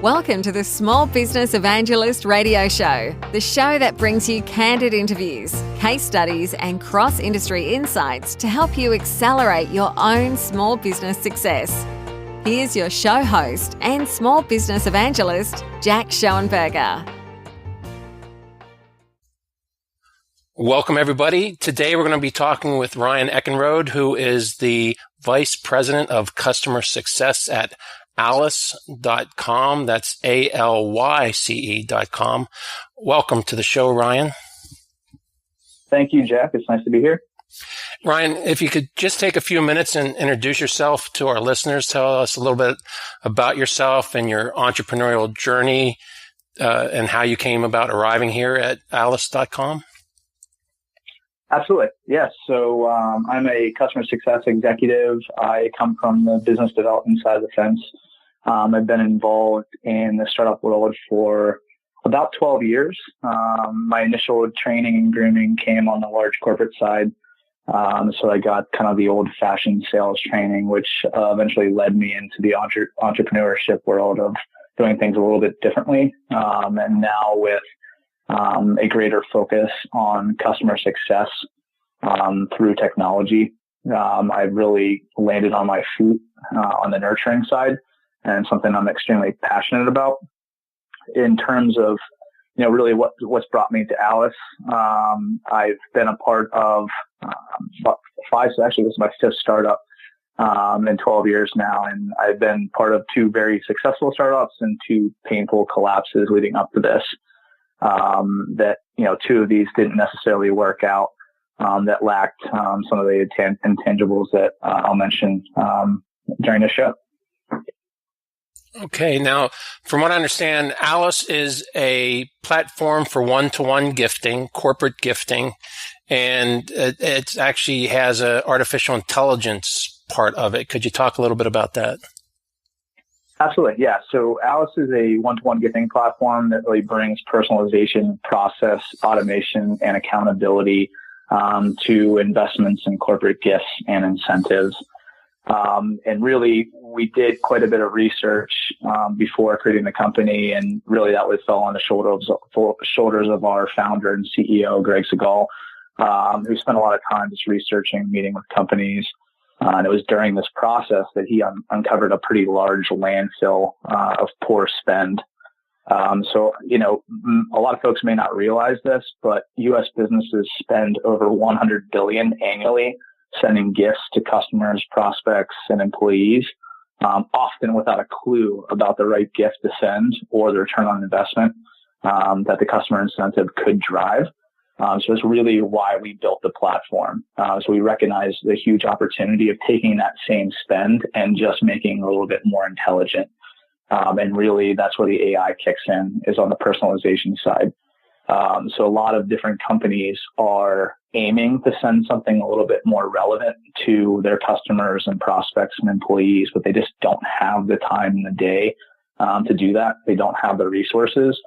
Welcome to the Small Business Evangelist radio show, the show that brings you candid interviews, case studies, and cross-industry insights to help you accelerate your own small business success. Here's your show host and small business evangelist, Jack Schoenberger. Welcome, everybody. Today, we're going to be talking with Ryan Eckenrode, who is the Vice President of Customer Success at Alyce.com. That's ALYCE.com. Welcome to the show, Ryan. Thank you, Jack. It's nice to be here. Ryan, if you could just take a few minutes and introduce yourself to our listeners, tell us a little bit about yourself and your entrepreneurial journey and how you came about arriving here at Alyce.com. Absolutely. Yes. So I'm a customer success executive. I come from the business development side of the fence. I've been involved in the startup world for about 12 years. My initial training and grooming came on the large corporate side. So I got kind of the old-fashioned sales training, which eventually led me into the entrepreneurship world of doing things a little bit differently. And now with a greater focus on customer success through technology. I've really landed on my feet on the nurturing side, and something I'm extremely passionate about. In terms of, really what's brought me to Alyce, I've been a part of actually this is my fifth startup in 12 years now, and I've been part of two very successful startups and two painful collapses leading up to this. Two of these didn't necessarily work out, that lacked some of the intangibles that I'll mention during the show. Okay. Now, from what I understand, Alyce is a platform for one-to-one gifting, corporate gifting, and it actually has an artificial intelligence part of it. Could you talk a little bit about that? Absolutely. Yeah. So Alyce is a one-to-one gifting platform that really brings personalization, process, automation, and accountability to investments in corporate gifts and incentives. And really, we did quite a bit of research before creating the company, and really that fell on the shoulders of our founder and CEO, Greg Segal, who spent a lot of time just researching, meeting with companies. And it was during this process that he uncovered a pretty large landfill of poor spend. So, a lot of folks may not realize this, but U.S. businesses spend over $100 billion annually sending gifts to customers, prospects, and employees, often without a clue about the right gift to send or the return on investment that the customer incentive could drive. So it's really why we built the platform. So we recognize the huge opportunity of taking that same spend and just making it a little bit more intelligent. And really that's where the AI kicks in, is on the personalization side. So a lot of different companies are aiming to send something a little bit more relevant to their customers and prospects and employees, but they just don't have the time in the day to do that. They don't have the resources.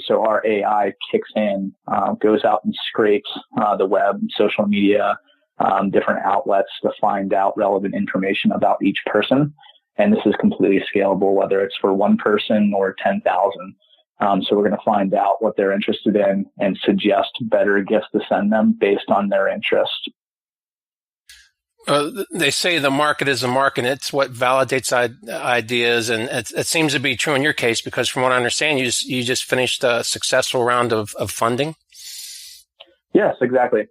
So our AI kicks in, goes out and scrapes the web, social media, different outlets to find out relevant information about each person. And this is completely scalable, whether it's for one person or 10,000. So we're going to find out what they're interested in and suggest better gifts to send them based on their interest. They say the market is a market. It's what validates ideas, and it seems to be true in your case, because from what I understand, you just finished a successful round of funding. Yes, exactly.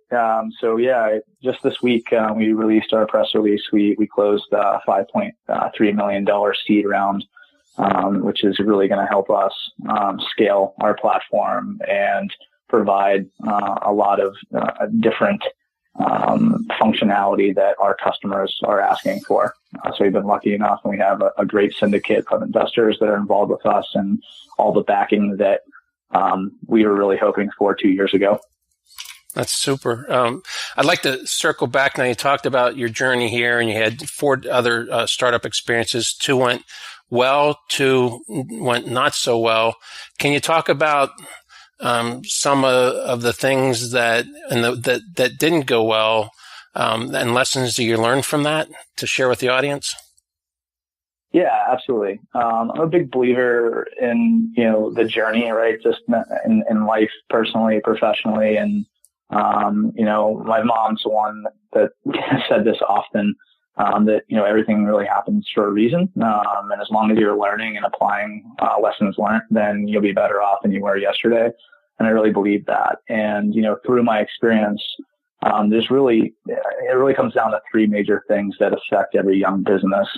Just this week we released our press release. We closed a $5.3 million seed round, which is really going to help us scale our platform and provide a lot of different functionality that our customers are asking for. So we've been lucky enough, and we have a great syndicate of investors that are involved with us, and all the backing that we were really hoping for 2 years ago. That's super. I'd like to circle back. Now, you talked about your journey here, and you had 4 other startup experiences. 2 went well, 2 went not so well. Can you talk about some of the things that didn't go well, and lessons that you learned from that to share with the audience? Yeah, absolutely. I'm a big believer in, the journey, right? Just in life, personally, professionally. And, my mom's the one that said this often, that, everything really happens for a reason. And as long as you're learning and applying, lessons learned, then you'll be better off than you were yesterday. And I really believe that. And, through my experience, it really comes down to three major things that affect every young business.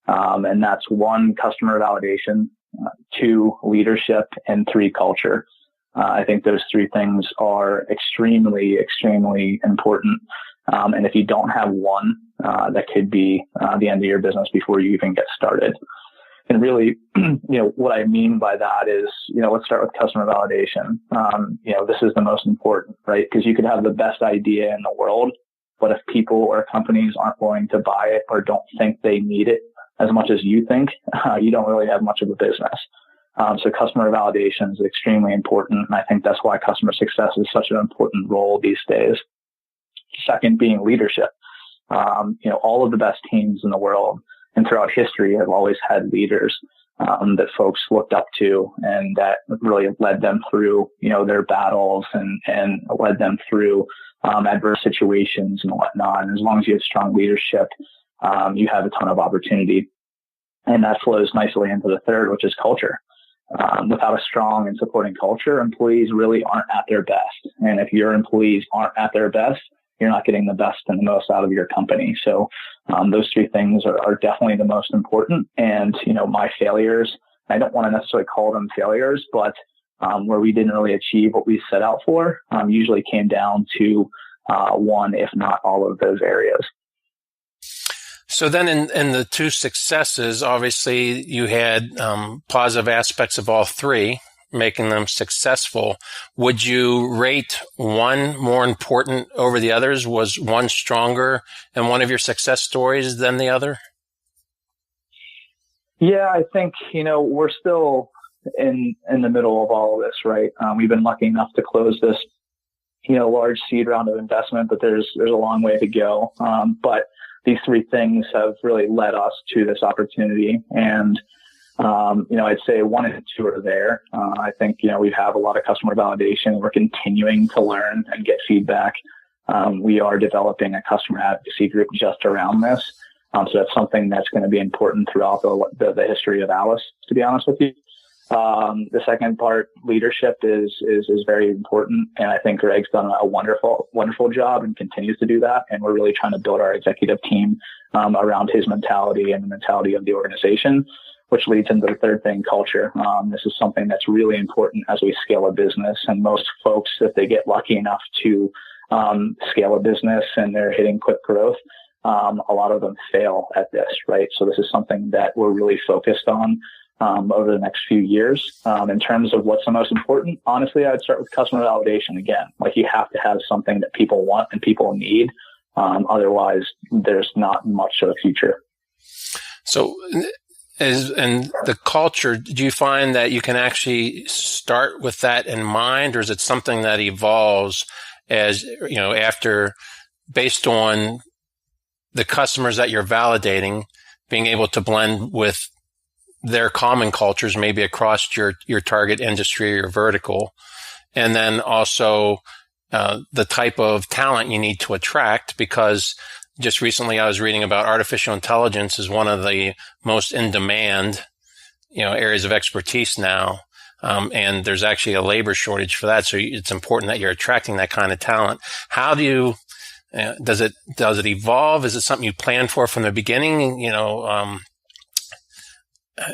And that's one, customer validation, two, leadership, and three, culture. I think those three things are extremely, extremely important. And if you don't have one, that could be the end of your business before you even get started. And really, what I mean by that is, let's start with customer validation. This is the most important, right? Because you could have the best idea in the world, but if people or companies aren't willing to buy it or don't think they need it as much as you think, you don't really have much of a business. So customer validation is extremely important. And I think that's why customer success is such an important role these days. Second being leadership. All of the best teams in the world and throughout history have always had leaders that folks looked up to and that really led them through, their battles and led them through adverse situations and whatnot. And as long as you have strong leadership, you have a ton of opportunity. And that flows nicely into the third, which is culture. Without a strong and supporting culture, employees really aren't at their best. And if your employees aren't at their best, you're not getting the best and the most out of your company. So those three things are definitely the most important. And, my failures, I don't want to necessarily call them failures, but where we didn't really achieve what we set out for, usually came down to one, if not all of those areas. So then in the two successes, obviously you had positive aspects of all three, making them successful. Would you rate one more important over the others? Was one stronger in one of your success stories than the other? Yeah, I think, we're still in the middle of all of this, right? We've been lucky enough to close this, large seed round of investment, but there's a long way to go. But these three things have really led us to this opportunity. And, I'd say one and two are there. I think, we have a lot of customer validation. We're continuing to learn and get feedback. We are developing a customer advocacy group just around this. So that's something that's going to be important throughout the history of Alice, to be honest with you. The second part, leadership is very important. And I think Greg's done a wonderful, wonderful job and continues to do that. And we're really trying to build our executive team, around his mentality and the mentality of the organization, which leads into the third thing, culture. This is something that's really important as we scale a business. And most folks, if they get lucky enough to, scale a business and they're hitting quick growth, a lot of them fail at this, right? So this is something that we're really focused on over the next few years. In terms of what's the most important, honestly, I'd start with customer validation again. Like, you have to have something that people want and people need. Otherwise, there's not much of a future. So, and the culture, do you find that you can actually start with that in mind, or is it something that evolves as, after, based on the customers that you're validating, being able to blend with their common cultures, maybe across your target industry or your vertical, and then also the type of talent you need to attract? Because just recently I was reading about artificial intelligence is one of the most in demand, areas of expertise now. And there's actually a labor shortage for that. So it's important that you're attracting that kind of talent. How do you, does it evolve? Is it something you plan for from the beginning?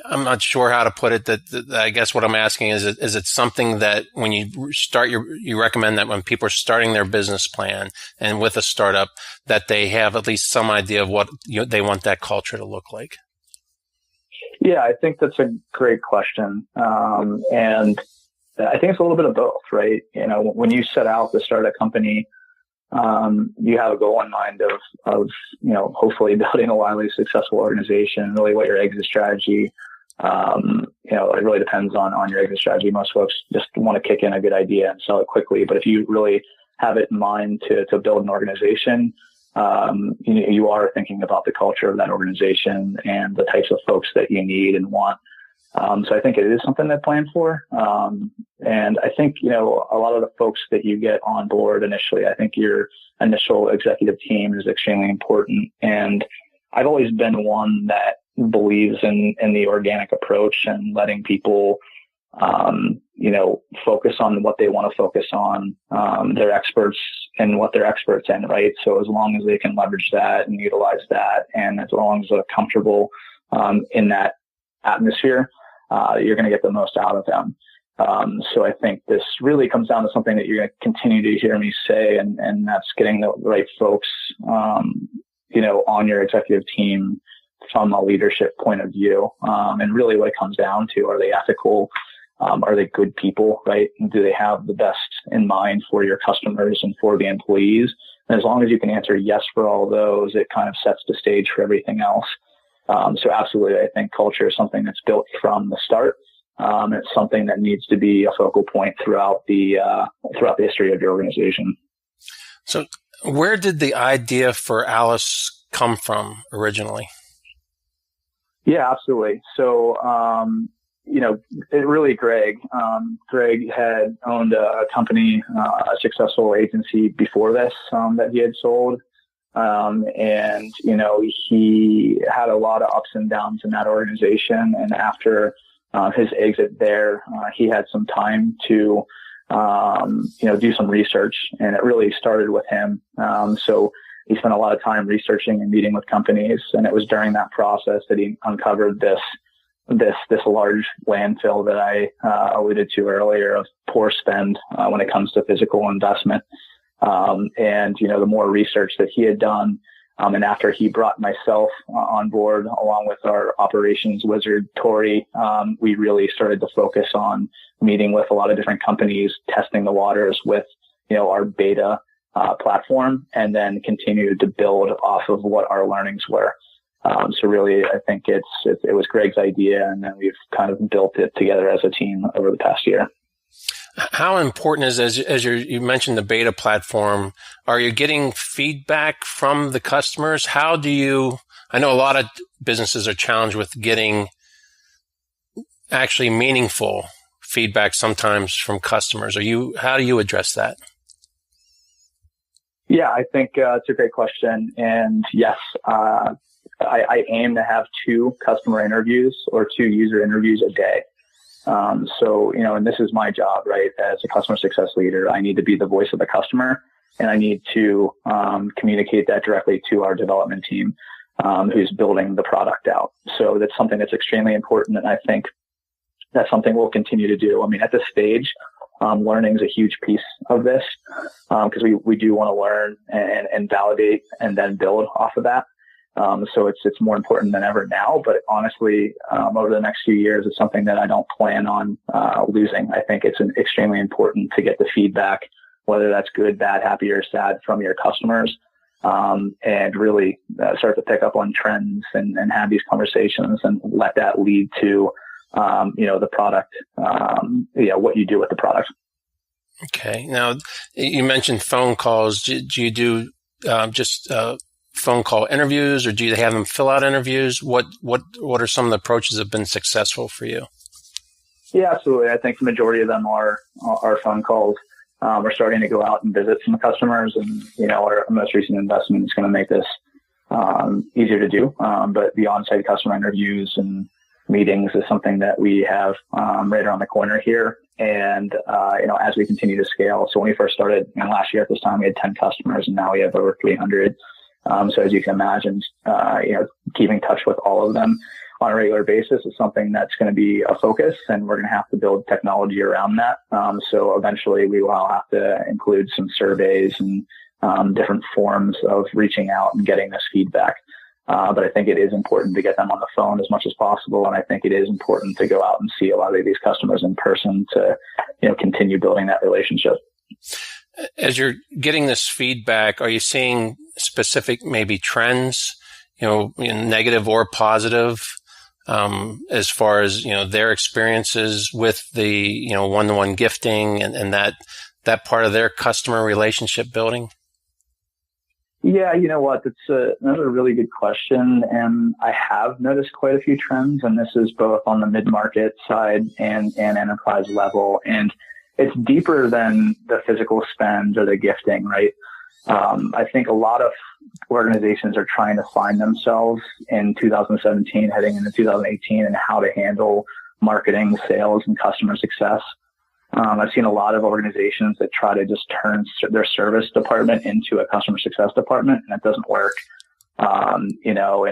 I'm not sure how to put it. That I guess what I'm asking is it something that when you start you recommend that when people are starting their business plan and with a startup, that they have at least some idea of what they want that culture to look like? Yeah, I think that's a great question. And I think it's a little bit of both, right? When you set out to start a company, you have a goal in mind of hopefully building a wildly successful organization, really what your exit strategy. It really depends on your exit strategy. Most folks just want to kick in a good idea and sell it quickly. But if you really have it in mind to build an organization, you are thinking about the culture of that organization and the types of folks that you need and want. So I think it is something to plan for. And I think, a lot of the folks that you get on board initially, I think your initial executive team is extremely important. And I've always been one that believes in the organic approach and letting people, focus on what they want to focus on. They're experts in what they're experts in, right? So as long as they can leverage that and utilize that, and as long as they're comfortable, in that atmosphere, you're going to get the most out of them. So I think this really comes down to something that you're going to continue to hear me say, and that's getting the right folks, on your executive team from a leadership point of view. And really what it comes down to, are they ethical? Are they good people, right? And do they have the best in mind for your customers and for the employees? And as long as you can answer yes for all those, it kind of sets the stage for everything else. So absolutely, I think culture is something that's built from the start. It's something that needs to be a focal point throughout the history of your organization. So where did the idea for Alice come from originally? Yeah, absolutely. So, Greg had owned a company, a successful agency before this, that he had sold. He had a lot of ups and downs in that organization. And after his exit there, he had some time to, do some research, and it really started with him. So he spent a lot of time researching and meeting with companies. And it was during that process that he uncovered this large landfill that I alluded to earlier of poor spend when it comes to physical investment. The more research that he had done, and after he brought myself on board along with our operations wizard, Tori, we really started to focus on meeting with a lot of different companies, testing the waters with, our beta platform, and then continued to build off of what our learnings were. So really, I think it was Greg's idea, and then we've kind of built it together as a team over the past year. How important is, as you mentioned, the beta platform, are you getting feedback from the customers? I know a lot of businesses are challenged with getting actually meaningful feedback sometimes from customers. How do you address that? Yeah, I think it's a great question. And yes, I aim to have 2 customer interviews or 2 user interviews a day. And this is my job, right? As a customer success leader, I need to be the voice of the customer, and I need to communicate that directly to our development team, who's building the product out. So that's something that's extremely important. And I think that's something we'll continue to do. I mean, at this stage, learning is a huge piece of this, because we do want to learn and validate and then build off of that. So it's more important than ever now, but honestly, over the next few years, it's something that I don't plan on, losing. I think it's extremely important to get the feedback, whether that's good, bad, happy, or sad from your customers, and really start to pick up on trends and have these conversations and let that lead to, the product, what you do with the product. Okay. Now, you mentioned phone calls. Do you do just phone call interviews, or do you have them fill out interviews? What are some of the approaches that have been successful for you? Yeah, absolutely. I think the majority of them are phone calls. We're starting to go out and visit some customers, and our most recent investment is going to make this easier to do. But the on-site customer interviews and meetings is something that we have right around the corner here. And as we continue to scale, so when we first started last year at this time, we had 10 customers, and now we have over 300. So as you can imagine, keeping in touch with all of them on a regular basis is something that's going to be a focus, and we're going to have to build technology around that. So eventually we will have to include some surveys and different forms of reaching out and getting this feedback. But I think it is important to get them on the phone as much as possible. And I think it is important to go out and see a lot of these customers in person to, continue building that relationship. As you're getting this feedback, are you seeing specific maybe trends, negative or positive, as far as, their experiences with the, one-to-one gifting and that part of their customer relationship building? Yeah, you know what? That's another really good question. And I have noticed quite a few trends, and this is both on the mid-market side and enterprise level. And it's deeper than the physical spend or the gifting, right? I think a lot of organizations are trying to find themselves in 2017, heading into 2018, and how to handle marketing, sales, and customer success. I've seen a lot of organizations that try to just turn their service department into a customer success department, and it doesn't work. And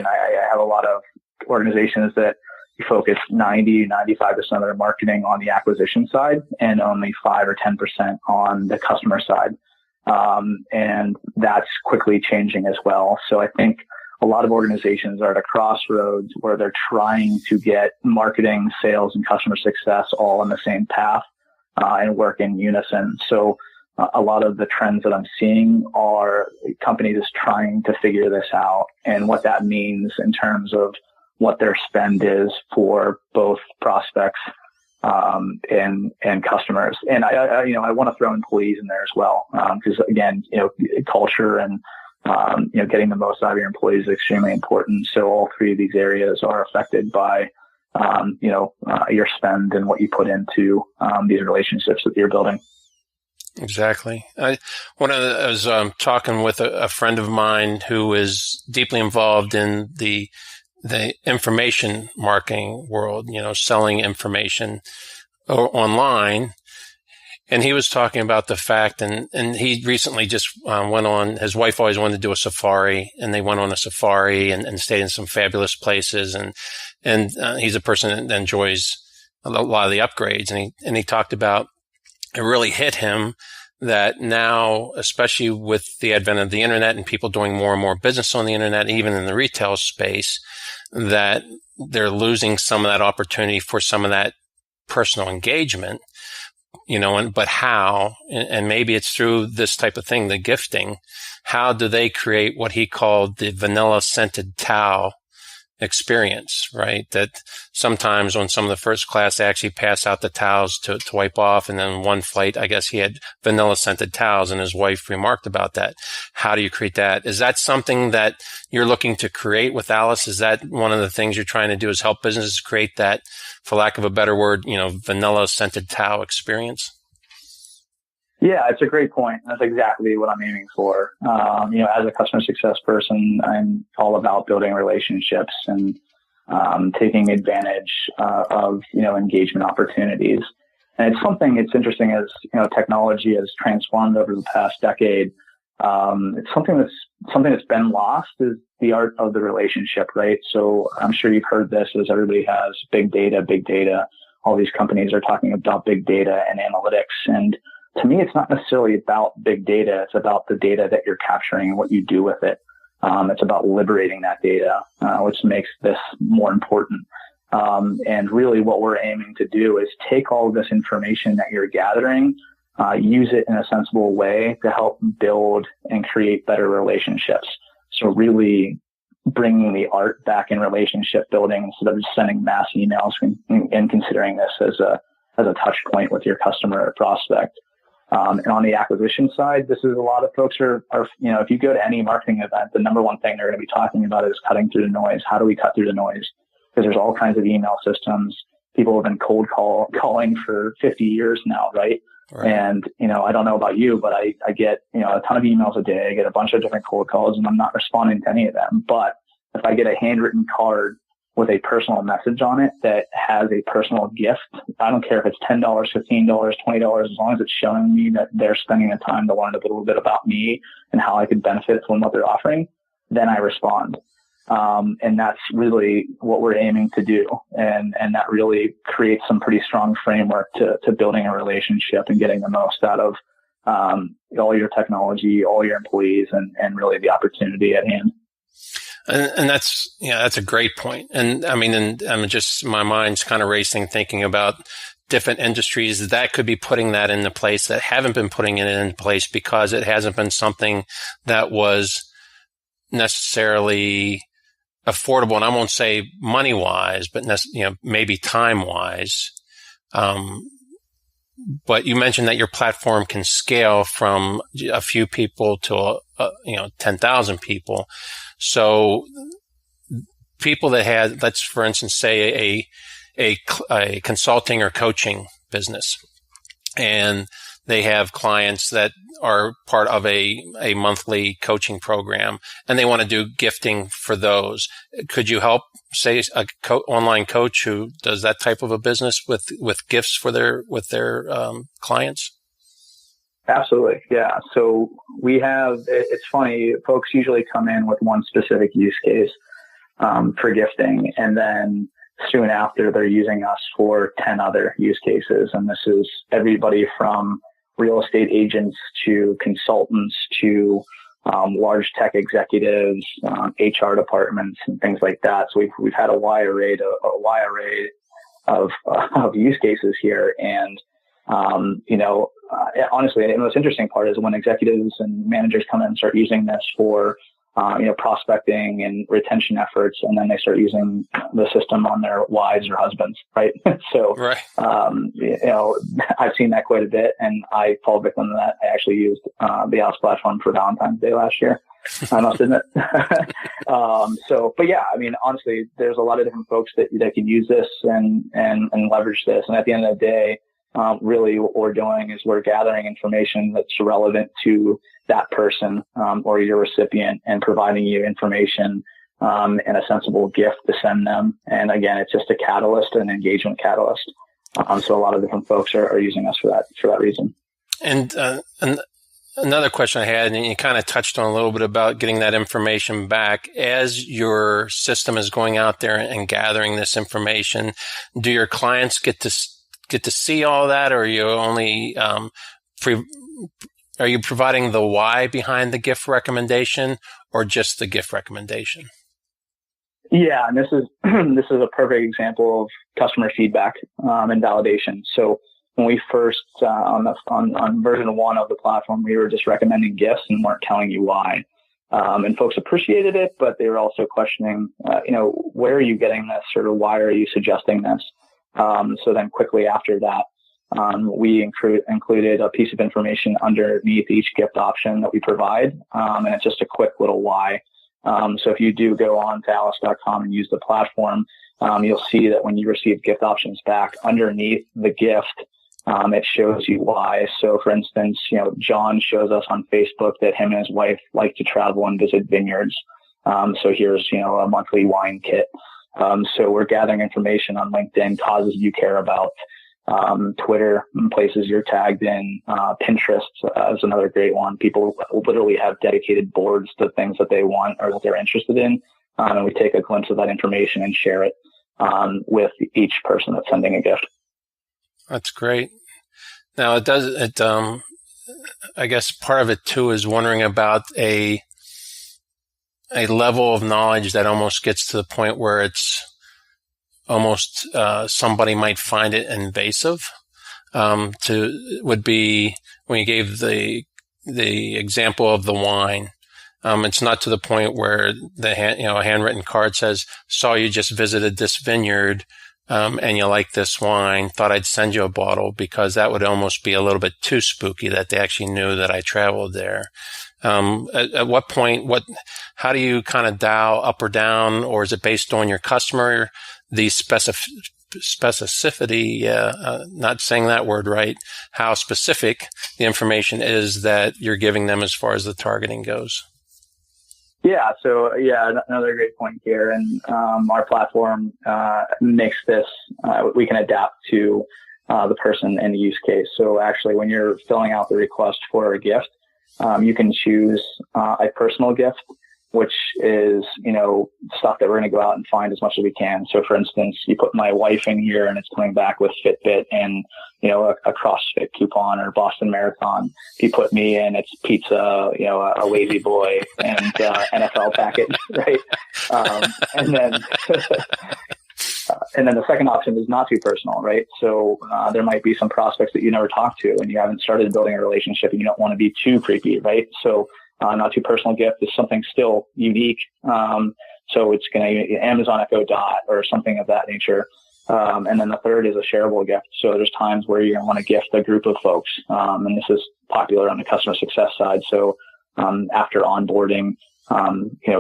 I have a lot of organizations that focus 95% of their marketing on the acquisition side and only 5 or 10% on the customer side. And that's quickly changing as well. So I think a lot of organizations are at a crossroads where they're trying to get marketing, sales, and customer success all on the same path. And work in unison. So a lot of the trends that I'm seeing are companies trying to figure this out and what that means in terms of what their spend is for both prospects and customers. And I want to throw employees in there as well, because again, culture and getting the most out of your employees is extremely important. So all three of these areas are affected by your spend and what you put into these relationships that you're building. Exactly. I was talking with a friend of mine who is deeply involved in the information marketing world, selling information online. And he was talking about the fact, and he recently just went on, his wife always wanted to do a safari, and they went on a safari and stayed in some fabulous places. And he's a person that enjoys a lot of the upgrades. And he talked about, it really hit him that now, especially with the advent of the internet and people doing more and more business on the internet, even in the retail space, that they're losing some of that opportunity for some of that personal engagement. But how, and maybe it's through this type of thing, the gifting, how do they create what he called the vanilla scented towel experience, right? That sometimes on some of the first class, they actually pass out the towels to wipe off. And then one flight, I guess he had vanilla scented towels, and his wife remarked about that. How do you create that? Is that something that you're looking to create with Alice? Is that one of the things you're trying to do, is help businesses create that, for lack of a better word, vanilla scented towel experience? Yeah, it's a great point. That's exactly what I'm aiming for. As a customer success person, I'm all about building relationships and taking advantage of engagement opportunities. And it's interesting as technology has transformed over the past decade. It's something that's been lost, is the art of the relationship, right? So I'm sure you've heard this, as everybody has big data. All these companies are talking about big data and analytics. And to me, it's not necessarily about big data. It's about the data that you're capturing and what you do with it. It's about liberating that data, which makes this more important. And really what we're aiming to do is take all of this information that you're gathering, use it in a sensible way to help build and create better relationships. So really bringing the art back in relationship building instead of just sending mass emails and considering this as a touch point with your customer or prospect. And on the acquisition side, this is a lot of folks are, if you go to any marketing event, the number one thing they're going to be talking about is cutting through the noise. How do we cut through the noise? Because there's all kinds of email systems. People have been cold calling for 50 years now, right? And, I don't know about you, but I get, a ton of emails a day. I get a bunch of different cold calls, and I'm not responding to any of them. But if I get a handwritten card with a personal message on it that has a personal gift, I don't care if it's $10, $15, $20, as long as it's showing me that they're spending the time to learn a little bit about me and how I could benefit from what they're offering, then I respond. And that's really what we're aiming to do. And that really creates some pretty strong framework to building a relationship and getting the most out of all your technology, all your employees, and really the opportunity at hand. And that's a great point. And I mean, and I'm just, my mind's kind of racing thinking about different industries that could be putting that into place that haven't been putting it in place because it hasn't been something that was necessarily affordable. And I won't say money wise, but maybe time wise. but you mentioned that your platform can scale from a few people to 10,000 people. So people that had, let's for instance say a consulting or coaching business, and they have clients that are part of a monthly coaching program, and they want to do gifting for those. Could you help, say, a online coach who does that type of a business with gifts for their clients? Absolutely, yeah. So we have. It's funny. Folks usually come in with one specific use case for gifting, and then soon after they're using us for 10 other use cases, and this is everybody from real estate agents to consultants to large tech executives, HR departments, and things like that. So we've had a wide array of use cases here, and honestly, the most interesting part is when executives and managers come in and start using this for prospecting and retention efforts, and then they start using the system on their wives or husbands, right? So, right. I've seen that quite a bit, and I fall victim to that. I actually used the Alice platform for Valentine's Day last year, I must admit. But yeah, I mean, honestly, there's a lot of different folks that can use this and leverage this. And at the end of the day, really what we're doing is we're gathering information that's relevant to that person or your recipient, and providing you information and a sensible gift to send them. And again, it's just a catalyst, an engagement catalyst. So a lot of different folks are using us for that reason. And another question I had, and you kind of touched on a little bit about getting that information back. As your system is going out there and gathering this information, do your clients get to see all that, or are you only are you providing the why behind the gift recommendation, or just the gift recommendation? Yeah, and this is a perfect example of customer feedback and validation. So when we first on version 1 of the platform, we were just recommending gifts and weren't telling you why. And folks appreciated it, but they were also questioning, where are you getting this, or why are you suggesting this? So then quickly after that, we included a piece of information underneath each gift option that we provide. And it's just a quick little why. So if you do go on to alice.com and use the platform, you'll see that when you receive gift options back underneath the gift, it shows you why. So for instance, John shows us on Facebook that him and his wife like to travel and visit vineyards. So here's, a monthly wine kit. So we're gathering information on LinkedIn, causes you care about, Twitter, places you're tagged in, Pinterest is another great one. People literally have dedicated boards to things that they want or that they're interested in. And we take a glimpse of that information and share it, with each person that's sending a gift. That's great. Now I guess part of it too is wondering about a level of knowledge that almost gets to the point where it's almost somebody might find it invasive. Would be when you gave the example of the wine. It's not to the point where a handwritten card says, "Saw you just visited this vineyard, and you like this wine. Thought I'd send you a bottle," because that would almost be a little bit too spooky that they actually knew that I traveled there. At what point, how do you kind of dial up or down, or is it based on your customer, the specificity, not saying that word right, how specific the information is that you're giving them as far as the targeting goes? Yeah. So another great point here. And, our platform, makes this, we can adapt to, the person and the use case. So actually when you're filling out the request for a gift, you can choose, a personal gift, which is, stuff that we're going to go out and find as much as we can. So for instance, you put my wife in here and it's coming back with Fitbit and, a CrossFit coupon or Boston Marathon. If you put me in, it's pizza, a Lazy Boy and, NFL package, right? And then the second option is not too personal, right? So, there might be some prospects that you never talked to and you haven't started building a relationship and you don't want to be too creepy, right? So, not too personal gift is something still unique. So it's going to Amazon Echo Dot or something of that nature. And then the third is a shareable gift. So there's times where you're going to want to gift a group of folks. And this is popular on the customer success side. So after onboarding,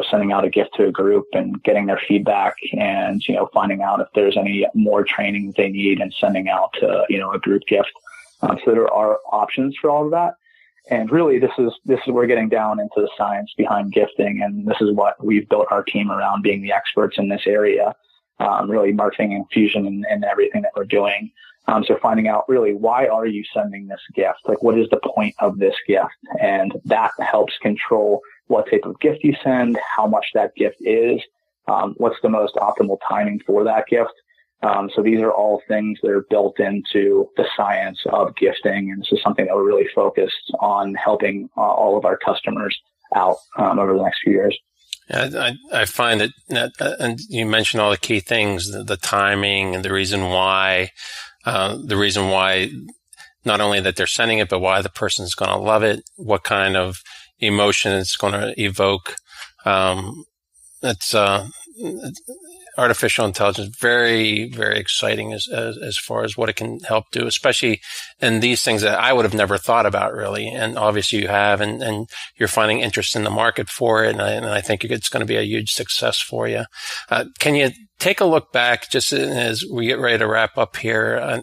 sending out a gift to a group and getting their feedback and, finding out if there's any more training they need and sending out, a group gift. So there are options for all of that. And really, this is we're getting down into the science behind gifting. And this is what we've built our team around, being the experts in this area, really marketing and fusion and everything that we're doing. So finding out really, why are you sending this gift? Like, what is the point of this gift? And that helps control what type of gift you send, how much that gift is, what's the most optimal timing for that gift. So these are all things that are built into the science of gifting. And this is something that we're really focused on helping all of our customers out over the next few years. Yeah, I find that, and you mentioned all the key things, the timing and the reason why not only that they're sending it, but why the person's going to love it, what kind of emotion it's going to evoke. It's artificial intelligence, very, very exciting as far as what it can help do, especially in these things that I would have never thought about, really. And obviously you have, and you're finding interest in the market for it. And I think it's going to be a huge success for you. Can you take a look back, just as we get ready to wrap up here?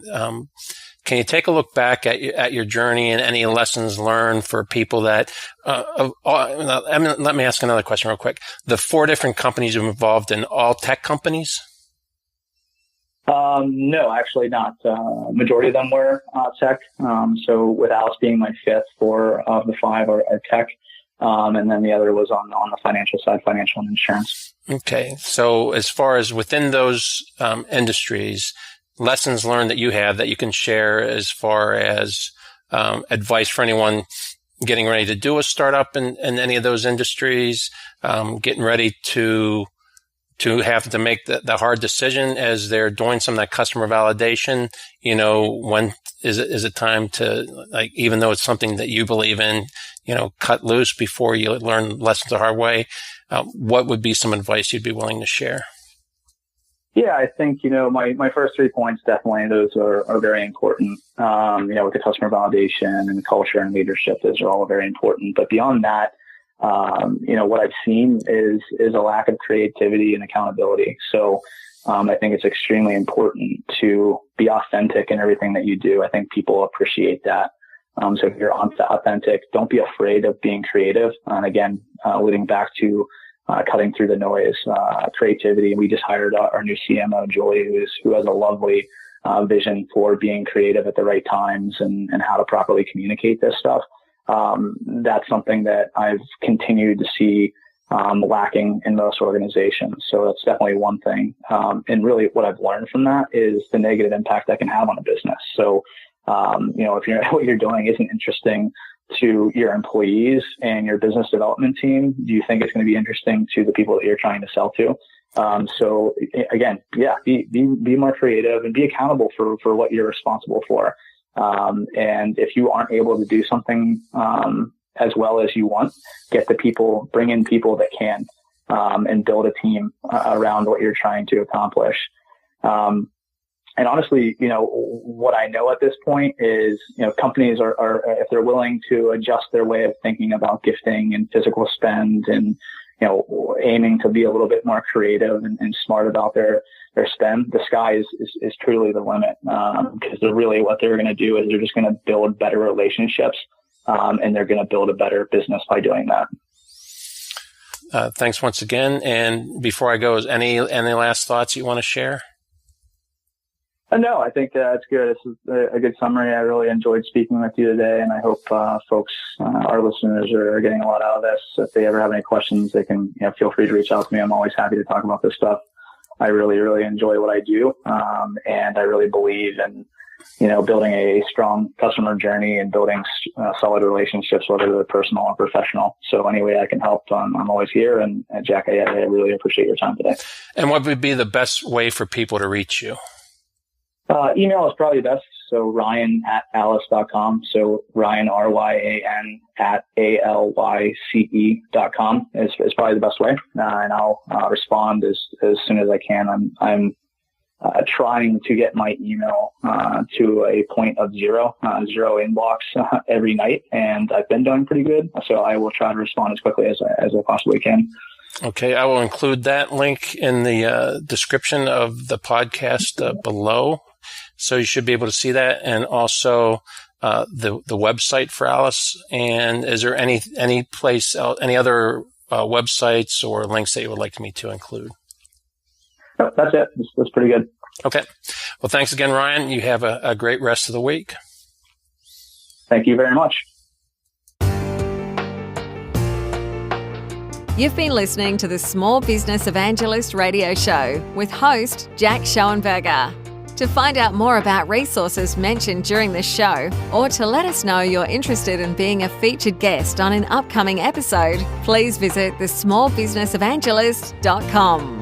Can you take a look back at your journey and any lessons learned for people that, let me ask another question real quick. The 4 different companies you're involved in, all tech companies? No, actually not. Majority of them were tech. So with Alice being my 5th, 4 of the 5 are tech. And then the other was on the financial side, financial and insurance. Okay. So as far as within those industries, lessons learned that you have that you can share as far as advice for anyone getting ready to do a startup in any of those industries, getting ready to have to make the hard decision as they're doing some of that customer validation. When is it time to, like, even though it's something that you believe in, cut loose before you learn lessons the hard way? What would be some advice you'd be willing to share? Yeah, I think, my first 3 points, definitely, those are very important. With the customer validation and culture and leadership, those are all very important. But beyond that, what I've seen is a lack of creativity and accountability. So, I think it's extremely important to be authentic in everything that you do. I think people appreciate that. So if you're authentic, don't be afraid of being creative. And again, leading back to cutting through the noise, creativity. We just hired our new CMO, Julie, who has a lovely vision for being creative at the right times and how to properly communicate this stuff. That's something that I've continued to see lacking in most organizations. So that's definitely one thing. And really what I've learned from that is the negative impact that can have on a business. So, if what you're doing isn't interesting to your employees and your business development team, do you think it's going to be interesting to the people that you're trying to sell to? So again, be more creative and be accountable for what you're responsible for. And if you aren't able to do something, as well as you want, bring in people that can, and build a team around what you're trying to accomplish. And honestly, what I know at this point is, companies are, if they're willing to adjust their way of thinking about gifting and physical spend and, aiming to be a little bit more creative and smart about their spend, the sky is truly the limit. Because what they're going to do is they're just going to build better relationships, and they're going to build a better business by doing that. Thanks once again. And before I go, is any last thoughts you want to share? No, I think it's good. This is a good summary. I really enjoyed speaking with you today, and I hope folks, our listeners, are getting a lot out of this. If they ever have any questions, they can feel free to reach out to me. I'm always happy to talk about this stuff. I really, really enjoy what I do, and I really believe in building a strong customer journey and building solid relationships, whether they're personal or professional. So any way I can help, I'm always here. And Jack, I really appreciate your time today. And what would be the best way for people to reach you? Email is probably best. So Ryan@Alice.com. So Ryan, RYAN @ALYCE.com is probably the best way. And I'll respond as soon as I can. I'm trying to get my email to a point of zero inbox every night, and I've been doing pretty good. So I will try to respond as quickly as I possibly can. Okay, I will include that link in the description of the podcast below, so you should be able to see that, and also the website for Alice. And is there any place, any other websites or links that you would like me to include? No, that's it. That's pretty good. Okay. Well, thanks again, Ryan. You have a great rest of the week. Thank you very much. You've been listening to the Small Business Evangelist radio show with host Jack Schoenberger. To find out more about resources mentioned during this show, or to let us know you're interested in being a featured guest on an upcoming episode, please visit thesmallbusinessevangelist.com.